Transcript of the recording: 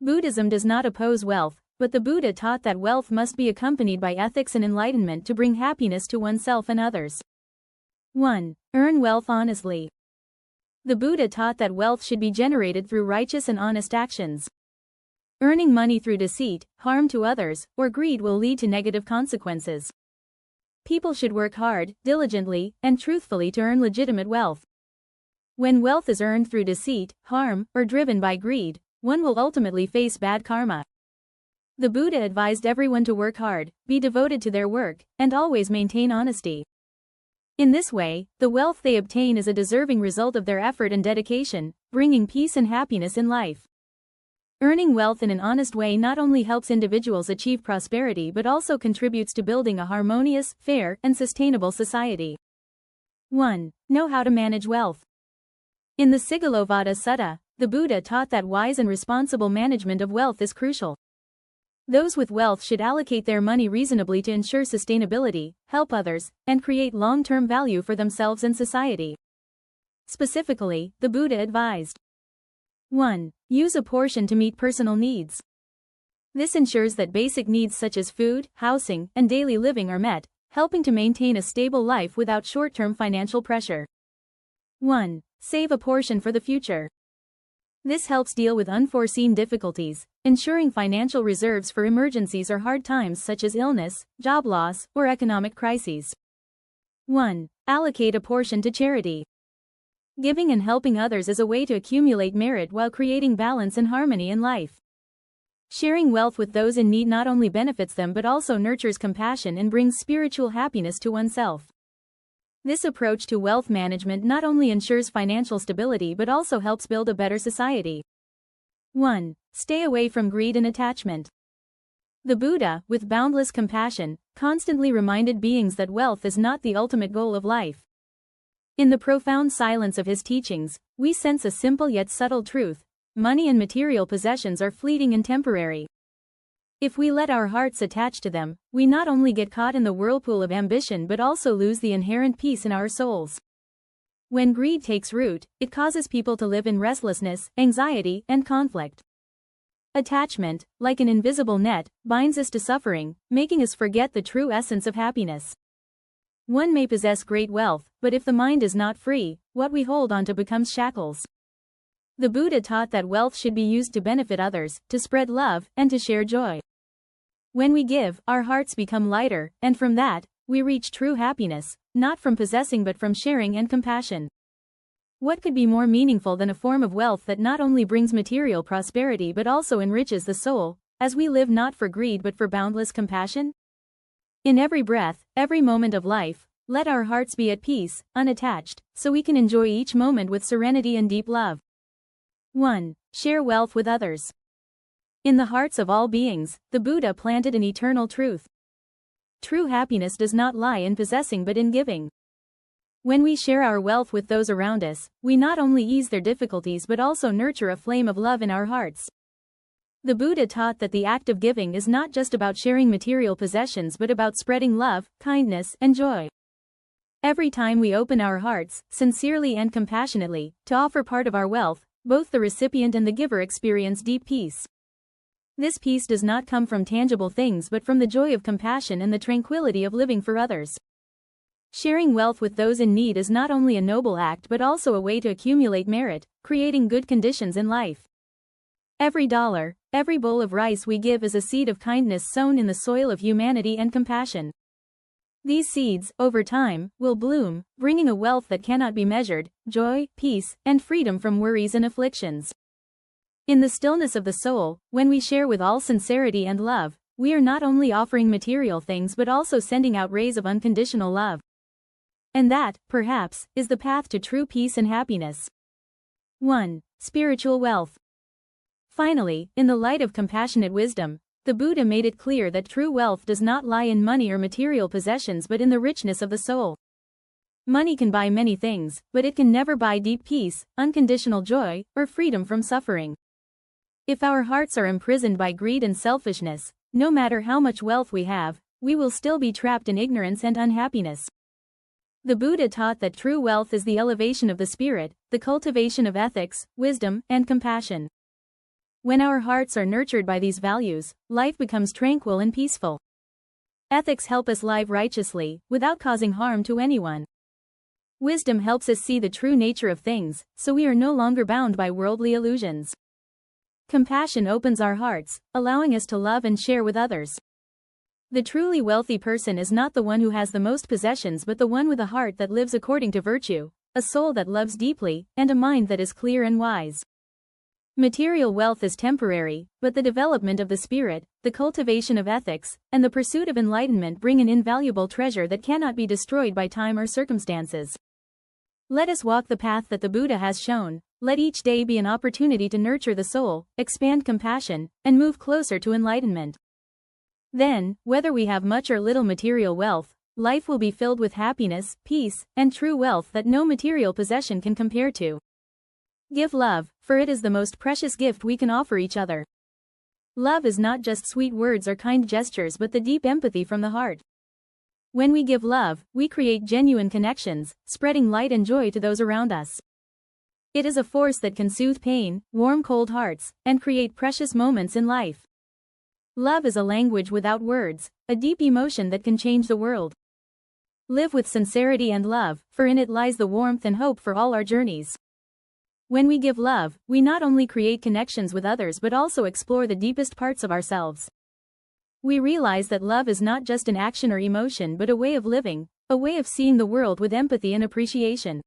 Buddhism does not oppose wealth, but the Buddha taught that wealth must be accompanied by ethics and enlightenment to bring happiness to oneself and others. 1. Earn wealth honestly. The Buddha taught that wealth should be generated through righteous and honest actions. Earning money through deceit, harm to others, or greed will lead to negative consequences. People should work hard, diligently, and truthfully to earn legitimate wealth. When wealth is earned through deceit, harm, or driven by greed, one will ultimately face bad karma. The Buddha advised everyone to work hard, be devoted to their work, and always maintain honesty. In this way, the wealth they obtain is a deserving result of their effort and dedication, bringing peace and happiness in life. Earning wealth in an honest way not only helps individuals achieve prosperity but also contributes to building a harmonious, fair, and sustainable society. 1. Know how to manage wealth. In the Sigalovada Sutta, the Buddha taught that wise and responsible management of wealth is crucial. Those with wealth should allocate their money reasonably to ensure sustainability, help others, and create long-term value for themselves and society. Specifically, the Buddha advised: 1. Use a portion to meet personal needs. This ensures that basic needs such as food, housing, and daily living are met, helping to maintain a stable life without short-term financial pressure. 1. Save a portion for the future. This helps deal with unforeseen difficulties, ensuring financial reserves for emergencies or hard times such as illness, job loss, or economic crises. 1. Allocate a portion to charity. Giving and helping others is a way to accumulate merit while creating balance and harmony in life. Sharing wealth with those in need not only benefits them but also nurtures compassion and brings spiritual happiness to oneself. This approach to wealth management not only ensures financial stability but also helps build a better society. 1. Stay away from greed and attachment. The Buddha, with boundless compassion, constantly reminded beings that wealth is not the ultimate goal of life. In the profound silence of his teachings, we sense a simple yet subtle truth: money and material possessions are fleeting and temporary. If we let our hearts attach to them, we not only get caught in the whirlpool of ambition but also lose the inherent peace in our souls. When greed takes root, it causes people to live in restlessness, anxiety, and conflict. Attachment, like an invisible net, binds us to suffering, making us forget the true essence of happiness. One may possess great wealth, but if the mind is not free, what we hold onto becomes shackles. The Buddha taught that wealth should be used to benefit others, to spread love, and to share joy. When we give, our hearts become lighter, and from that, we reach true happiness, not from possessing but from sharing and compassion. What could be more meaningful than a form of wealth that not only brings material prosperity but also enriches the soul, as we live not for greed but for boundless compassion? In every breath, every moment of life, let our hearts be at peace, unattached, so we can enjoy each moment with serenity and deep love. 1. Share wealth with others. In the hearts of all beings, the Buddha planted an eternal truth. True happiness does not lie in possessing but in giving. When we share our wealth with those around us, we not only ease their difficulties but also nurture a flame of love in our hearts. The Buddha taught that the act of giving is not just about sharing material possessions but about spreading love, kindness, and joy. Every time we open our hearts, sincerely and compassionately, to offer part of our wealth, both the recipient and the giver experience deep peace. This peace does not come from tangible things but from the joy of compassion and the tranquility of living for others. Sharing wealth with those in need is not only a noble act but also a way to accumulate merit, creating good conditions in life. Every dollar, every bowl of rice we give is a seed of kindness sown in the soil of humanity and compassion. These seeds, over time, will bloom, bringing a wealth that cannot be measured, joy, peace, and freedom from worries and afflictions. In the stillness of the soul, when we share with all sincerity and love, we are not only offering material things but also sending out rays of unconditional love. And that, perhaps, is the path to true peace and happiness. 1. Spiritual wealth. Finally, in the light of compassionate wisdom, the Buddha made it clear that true wealth does not lie in money or material possessions but in the richness of the soul. Money can buy many things, but it can never buy deep peace, unconditional joy, or freedom from suffering. If our hearts are imprisoned by greed and selfishness, no matter how much wealth we have, we will still be trapped in ignorance and unhappiness. The Buddha taught that true wealth is the elevation of the spirit, the cultivation of ethics, wisdom, and compassion. When our hearts are nurtured by these values, life becomes tranquil and peaceful. Ethics help us live righteously, without causing harm to anyone. Wisdom helps us see the true nature of things, so we are no longer bound by worldly illusions. Compassion opens our hearts, allowing us to love and share with others. The truly wealthy person is not the one who has the most possessions but the one with a heart that lives according to virtue, a soul that loves deeply, and a mind that is clear and wise. Material wealth is temporary, but the development of the spirit, the cultivation of ethics, and the pursuit of enlightenment bring an invaluable treasure that cannot be destroyed by time or circumstances. Let us walk the path that the Buddha has shown. Let each day be an opportunity to nurture the soul, expand compassion, and move closer to enlightenment. Then, whether we have much or little material wealth, life will be filled with happiness, peace, and true wealth that no material possession can compare to. Give love, for it is the most precious gift we can offer each other. Love is not just sweet words or kind gestures but the deep empathy from the heart. When we give love, we create genuine connections, spreading light and joy to those around us. It is a force that can soothe pain, warm cold hearts, and create precious moments in life. Love is a language without words, a deep emotion that can change the world. Live with sincerity and love, for in it lies the warmth and hope for all our journeys. When we give love, we not only create connections with others but also explore the deepest parts of ourselves. We realize that love is not just an action or emotion but a way of living, a way of seeing the world with empathy and appreciation.